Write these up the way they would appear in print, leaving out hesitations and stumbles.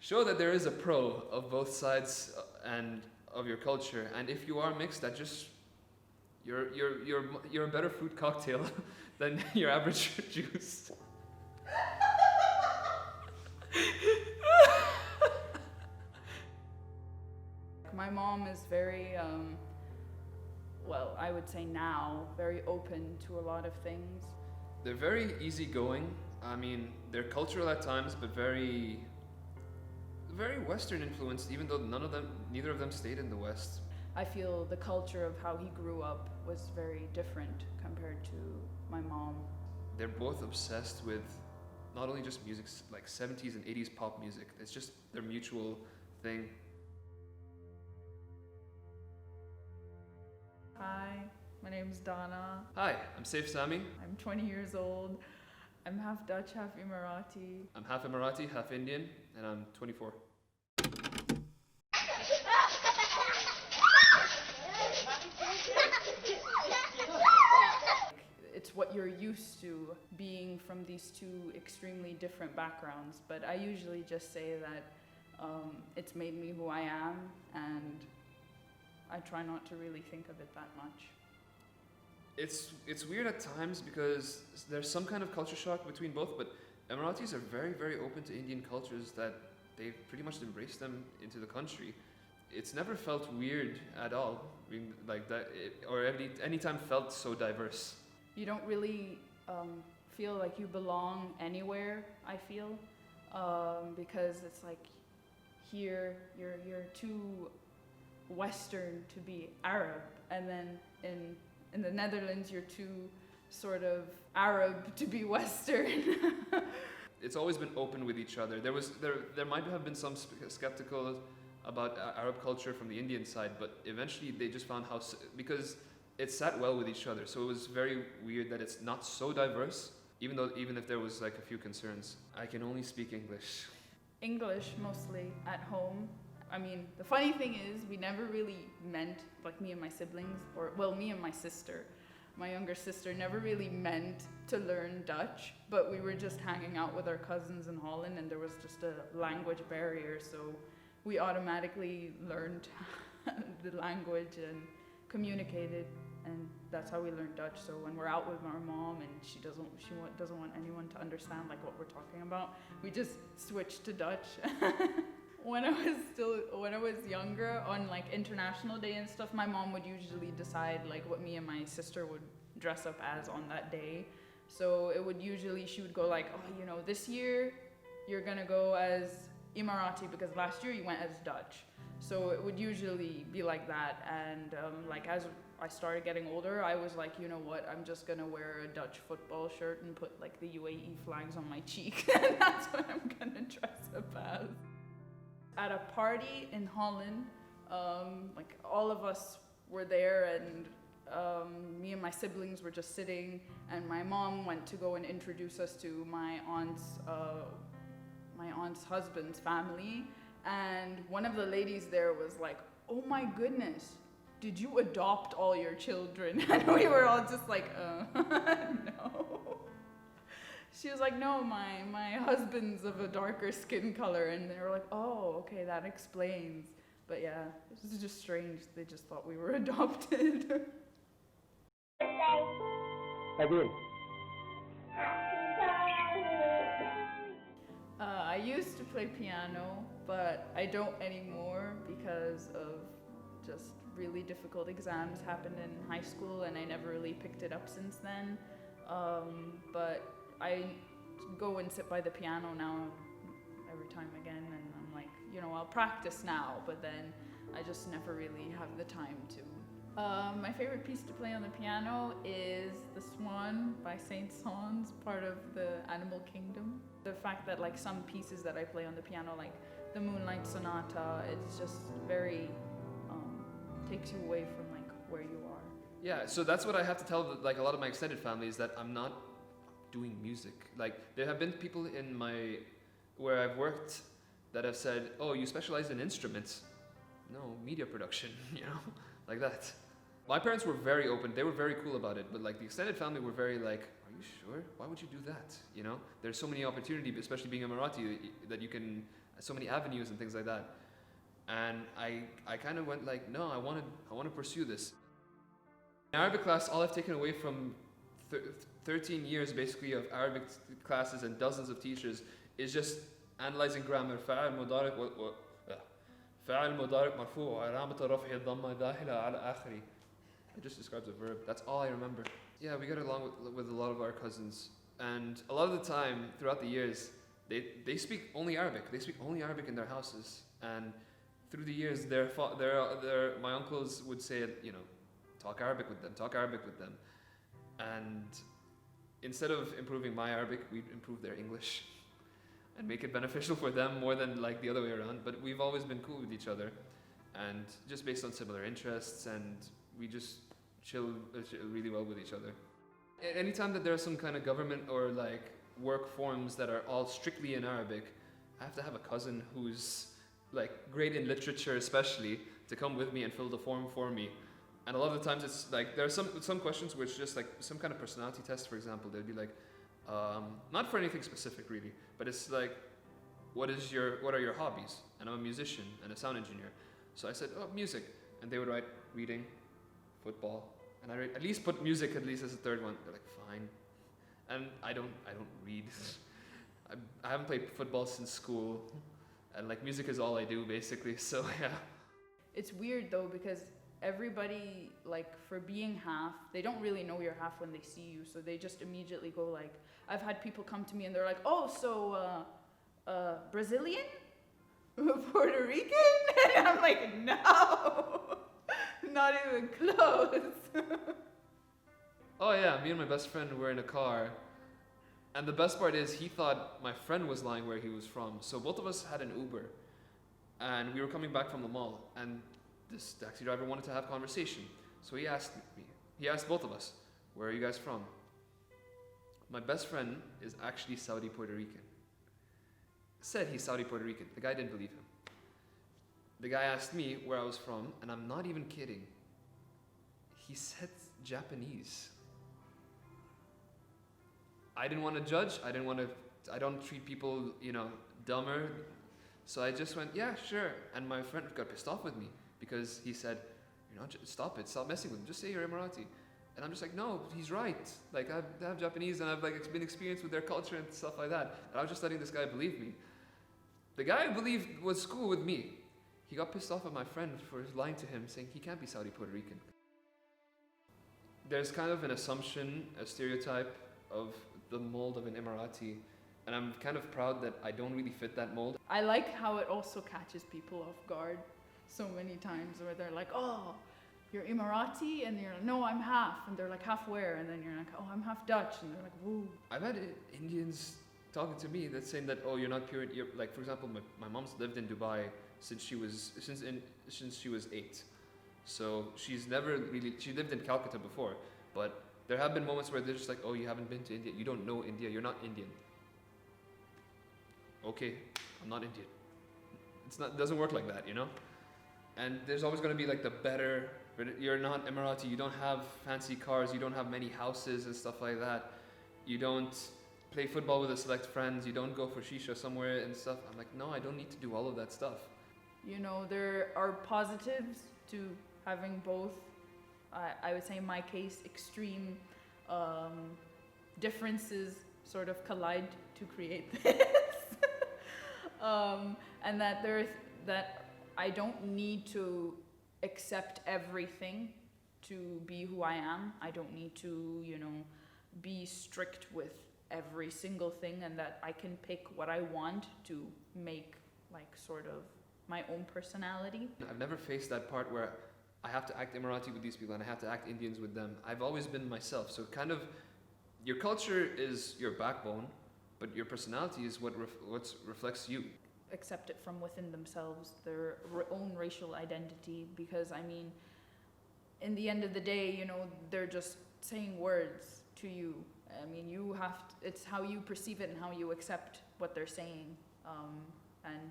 Show that there is a pro of both sides and of your culture, and if you are mixed, that just you're a better fruit cocktail than your average juice. My mom is very, well, I would say now, very open to a lot of things. They're very easygoing. I mean, they're cultural at times, but very Western influenced, even though neither of them stayed in the West. I feel the culture of how he grew up was very different compared to my mom. They're both obsessed with not only just music, like 70s and 80s pop music. It's just their mutual thing. Hi, my name's Donna. Hi, I'm Saif Sami. I'm 20 years old. I'm half Dutch, half Emirati. I'm half Emirati, half Indian, and I'm 24. It's what you're used to being from these two extremely different backgrounds, but I usually just say that it's made me who I am, and I try not to really think of it that much. It's weird at times because there's some kind of culture shock between both, but Emiratis are very, very open to Indian cultures that they've pretty much embraced them into the country. It's never felt weird at all, like that, or any time felt so diverse. You don't really feel like you belong anywhere, I feel, because it's like here you're too Western to be Arab, and then in the Netherlands you're too sort of Arab to be Western. It's always been open with each other. There might have been some skeptical about Arab culture from the Indian side, but eventually they just found how, because it sat well with each other. So it was very weird that it's not so diverse, even if there was like a few concerns. I can only speak English. English mostly at home. I mean, the funny thing is we never really meant, like me and my siblings, or well, me and my sister, my younger sister, never really meant to learn Dutch, but we were just hanging out with our cousins in Holland, and there was just a language barrier, so we automatically learned the language and communicated, and that's how we learned Dutch. So when we're out with our mom and she doesn't want anyone to understand like what we're talking about, we just switched to Dutch. When I was younger, on like International Day and stuff, my mom would usually decide like what me and my sister would dress up as on that day. So she would go like, oh, this year you're gonna go as Emirati because last year you went as Dutch. So it would usually be like that, and like as I started getting older, I was like, you know what, I'm just gonna wear a Dutch football shirt and put like the UAE flags on my cheek, and that's what I'm gonna dress up as. At a party in Holland, like all of us were there, and me and my siblings were just sitting, and my mom went to go and introduce us to my aunt's husband's family, and one of the ladies there was like, oh my goodness, did you adopt all your children? And we were all just like, no. She was like, no, my husband's of a darker skin color, and they were like, oh, okay, that explains. But yeah, it was just strange, they just thought we were adopted. Again. I used to play piano, but I don't anymore because of just really difficult exams happened in high school, and I never really picked it up since then. But I go and sit by the piano now every time again, and I'm like, I'll practice now, but then I just never really have the time to. My favorite piece to play on the piano is The Swan by Saint-Saëns, part of the Animal Kingdom. The fact that like some pieces that I play on the piano, like the Moonlight Sonata, it's just very, takes you away from like where you are. Yeah, so that's what I have to tell like a lot of my extended family, is that I'm not doing music. Like there have been people where I've worked that have said, oh, you specialize in instruments. No, media production, like that. My parents were very open, they were very cool about it, but like the extended family were very like, are you sure? Why would you do that? There's so many opportunities, especially being Emirati, that you can so many avenues and things like that. And I kind of went like, no, I want to pursue this. In Arabic class, all I've taken away from 13 years basically of Arabic classes and dozens of teachers is just analyzing grammar. فاعل مضارع فاعل مضارع مرفوع وعلامة رفعه الضمة داخلة على آخره. It just describes a verb. That's all I remember. Yeah, we get along with a lot of our cousins, and a lot of the time throughout the years, they speak only Arabic. They speak only Arabic in their houses, and through the years, my uncles would say, you know, talk Arabic with them, and instead of improving my Arabic, we'd improve their English and make it beneficial for them more than like the other way around. But we've always been cool with each other, and just based on similar interests, and we just chill really well with each other. Anytime that there's some kind of government or like work forms that are all strictly in Arabic, I have to have a cousin who's like great in literature especially to come with me and fill the form for me. And a lot of the times it's like there are some questions which just like some kind of personality test, for example. They'd be like, not for anything specific really, but it's like, what are your hobbies? And I'm a musician and a sound engineer. So I said, oh, music. And they would write reading, football, and I at least put music at least as a third one. They're like, fine. And I don't read. I haven't played football since school, and like music is all I do basically. So yeah. It's weird though, because everybody, like, for being half, they don't really know you're half when they see you, so they just immediately go like, I've had people come to me and they're like, oh, so Brazilian? Puerto Rican? And I'm like, no, not even close. Oh yeah, me and my best friend were in a car, and the best part is he thought my friend was lying where he was from, so both of us had an Uber, and we were coming back from the mall, and this taxi driver wanted to have conversation, so he asked both of us, where are you guys from? My best friend is actually Saudi Puerto Rican. Said he's Saudi Puerto Rican. The guy didn't believe him. The guy asked me where I was from, and I'm not even kidding. He said Japanese. I didn't want to judge. I don't treat people, you know, dumber. So I just went, yeah, sure. And my friend got pissed off with me because he said, stop messing with him. Just say you're Emirati. And I'm just like, no, he's right. Like, I have Japanese and I've like been experienced with their culture and stuff like that. And I was just letting this guy believe me. The guy I believed was cool with me. He got pissed off at my friend for lying to him, saying he can't be Saudi Puerto Rican. There's kind of an assumption, a stereotype of the mold of an Emirati, and I'm kind of proud that I don't really fit that mold. I like how it also catches people off guard so many times, where they're like, oh, you're Emirati? And you're like, no, I'm half. And they're like, half where? And then you're like, oh, I'm half Dutch. And they're like, woo. I've had Indians talking to me that's saying that, oh, you're not pure. You're, like, for example, my mom's lived in Dubai since she was 8. So she lived in Calcutta before, but there have been moments where they're just like, oh, you haven't been to India, you don't know India, you're not Indian. Okay, I'm not Indian. It doesn't work like that, you know? And there's always going to be like the better, but you're not Emirati, you don't have fancy cars, you don't have many houses and stuff like that. You don't play football with a select friends, you don't go for shisha somewhere and stuff. I'm like, no, I don't need to do all of that stuff. You know, there are positives to having both, I would say in my case, extreme differences sort of collide to create this. And that I don't need to accept everything to be who I am. I don't need to, be strict with every single thing, and that I can pick what I want to make like sort of my own personality. I've never faced that part where I have to act Emirati with these people and I have to act Indians with them. I've always been myself. So kind of your culture is your backbone, but your personality is what reflects you. Accept it from within themselves, their own racial identity, because I mean, in the end of the day, they're just saying words to you. I mean, it's how you perceive it and how you accept what they're saying, and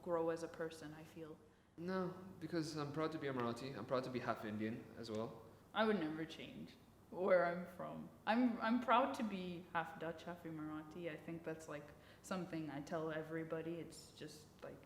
grow as a person, I feel. No, because I'm proud to be Emirati. I'm proud to be half Indian as well. I would never change. where I'm from. I'm proud to be half Dutch, half Emirati. I think that's like something I tell everybody. It's just like